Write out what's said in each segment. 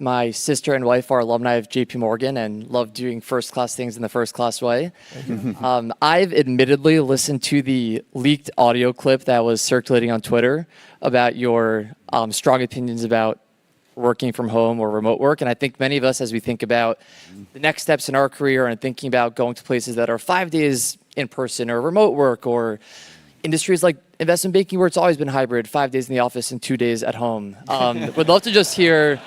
My sister and wife are alumni of JPMorgan and love doing first-class things in the first-class way. I've admittedly listened to the leaked audio clip that was circulating on Twitter about your strong opinions about working from home or remote work. And I think many of us, as we think about the next steps in our career and thinking about going to places that are 5 days in person or remote work, or industries like investment banking where it's always been hybrid, 5 days in the office and 2 days at home. Would love to just hear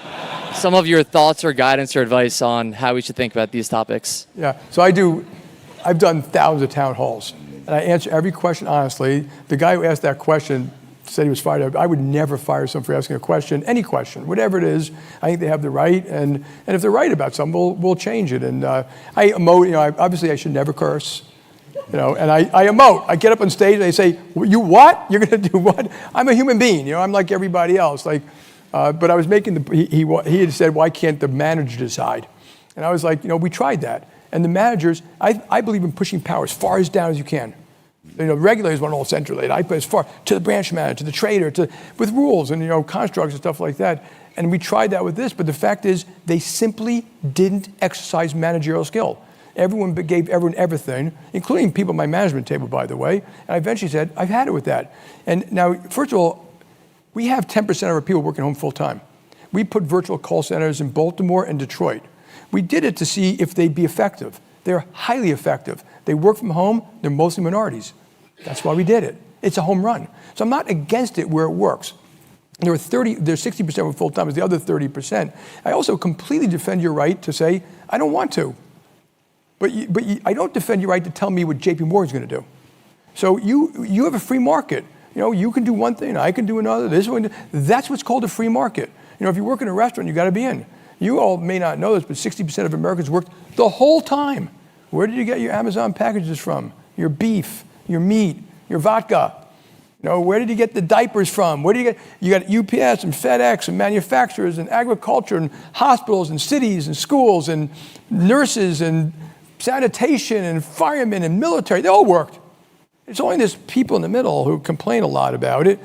some of your thoughts or guidance or advice on how we should think about these topics. Yeah, so I've done thousands of town halls, and I answer every question honestly. The guy who asked that question said he was fired. I would never fire someone for asking a question, any question, whatever it is. I think they have the right, and if they're right about something, we'll change it. And I emote, obviously I should never curse. And I emote. I get up on stage and they say, "You what? You're going to do what?" I'm a human being. I'm like everybody else. But I was making he had said, "Why can't the manager decide?" And I was like, we tried that. And the managers, I believe in pushing power as far as down as you can. Regulators want it all centralized. I put as far to the branch manager, to the trader, with rules and constructs and stuff like that. And we tried that with this. But the fact is, they simply didn't exercise managerial skill. Everyone gave everyone everything, including people at my management table, by the way. And I eventually said, I've had it with that. And now, first of all, we have 10% of our people working home full time. We put virtual call centers in Baltimore and Detroit. We did it to see if they'd be effective. They're highly effective. They work from home. They're mostly minorities. That's why we did it. It's a home run. So I'm not against it where it works. There's 60% with full time is the other 30%. I also completely defend your right to say, I don't want to. But I don't defend your right to tell me what JPMorgan's going to do. So you have a free market. You can do one thing, I can do another. This one, that's what's called a free market. If you work in a restaurant, you got to be in. You all may not know this, but 60% of Americans work the whole time. Where did you get your Amazon packages from? Your beef, your meat, your vodka. Where did you get the diapers from? Where do you got UPS and FedEx and manufacturers and agriculture and hospitals and cities and schools and nurses and sanitation and firemen and military. They all worked. It's only these people in the middle who complain a lot about it.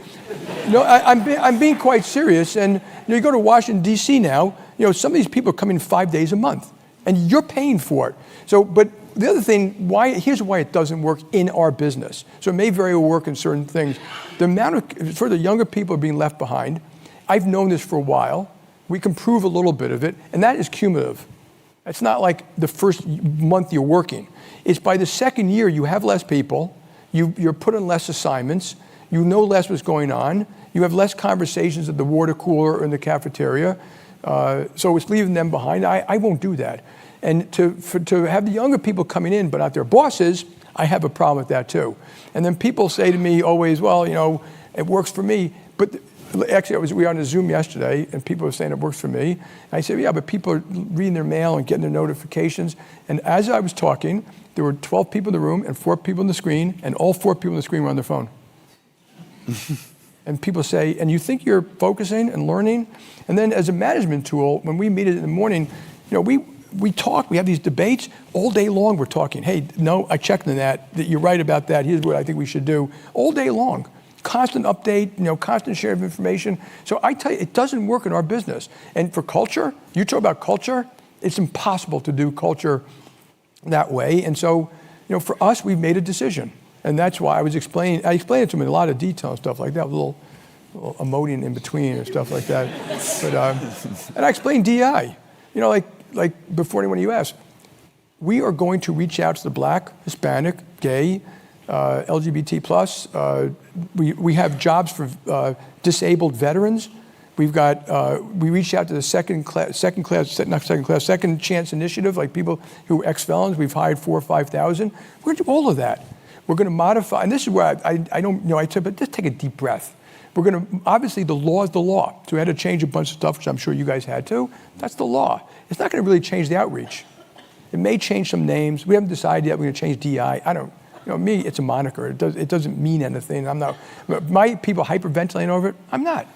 I'm being quite serious. And you go to Washington, D.C. now, some of these people come in 5 days a month, and you're paying for it. So, but the other thing, here's why it doesn't work in our business. So it may very well work in certain things. The amount of, for the younger people being left behind, I've known this for a while. We can prove a little bit of it, and that is cumulative. It's not like the first month you're working. It's by the second year you have less people, you're put on less assignments, you know less what's going on, you have less conversations at the water cooler or in the cafeteria, so it's leaving them behind. I won't do that. And to have the younger people coming in but not their bosses, I have a problem with that too. And then people say to me always, well, it works for me. But actually, we were on a Zoom yesterday, and people were saying it works for me. And I said, yeah, but people are reading their mail and getting their notifications. And as I was talking, there were 12 people in the room and 4 people on the screen, and all 4 people on the screen were on their phone. And people say, and you think you're focusing and learning? And then as a management tool, when we meet in the morning, we talk, we have these debates all day long. We're talking, hey, no, I checked on that you're right about that. Here's what I think we should do. All day long. Constant update, constant share of information. So I tell you, it doesn't work in our business. And for culture, you talk about culture, it's impossible to do culture that way. And so, for us, we've made a decision. And that's why I explained it to them in a lot of detail and stuff like that, with a little emoting in between and stuff like that. But and I explained DI. Like before anyone of you asked, we are going to reach out to the Black, Hispanic, gay, LGBT plus. We have jobs for disabled veterans. We've got, we reached out to the second chance initiative, like people who are ex-felons. We've hired 4,000 or 5,000. We're going to do all of that. We're going to modify, and this is where I don't, I said, but just take a deep breath. We're going to, obviously the law is the law. So we had to change a bunch of stuff, which I'm sure you guys had to. That's the law. It's not going to really change the outreach. It may change some names. We haven't decided yet we're going to change DI. I don't, me, it's a moniker. It doesn't mean anything. I'm not, my people hyperventilating over it, I'm not.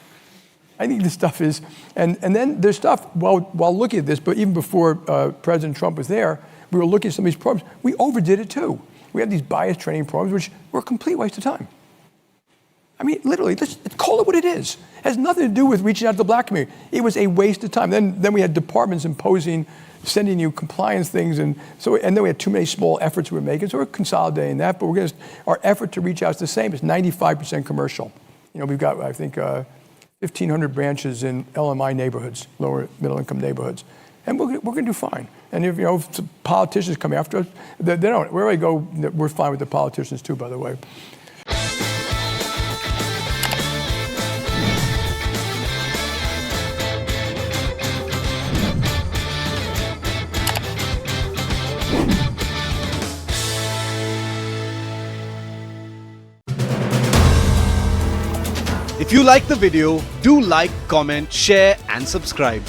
I think this stuff is, and then there's stuff, while looking at this, but even before President Trump was there, we were looking at some of these programs. We overdid it too. We had these bias training programs, which were a complete waste of time. I mean, literally, let's call it what it is. It has nothing to do with reaching out to the black community. It was a waste of time. Then we had departments imposing, sending you compliance things, and then we had too many small efforts we were making. So we're consolidating that, but our effort to reach out is the same. It's 95% commercial. We've got, I think, 1,500 branches in LMI neighborhoods, lower middle income neighborhoods, and we're going to do fine. And if politicians come after us, they don't. Wherever I go, we're fine with the politicians too, by the way. If you like the video, do like, comment, share and subscribe.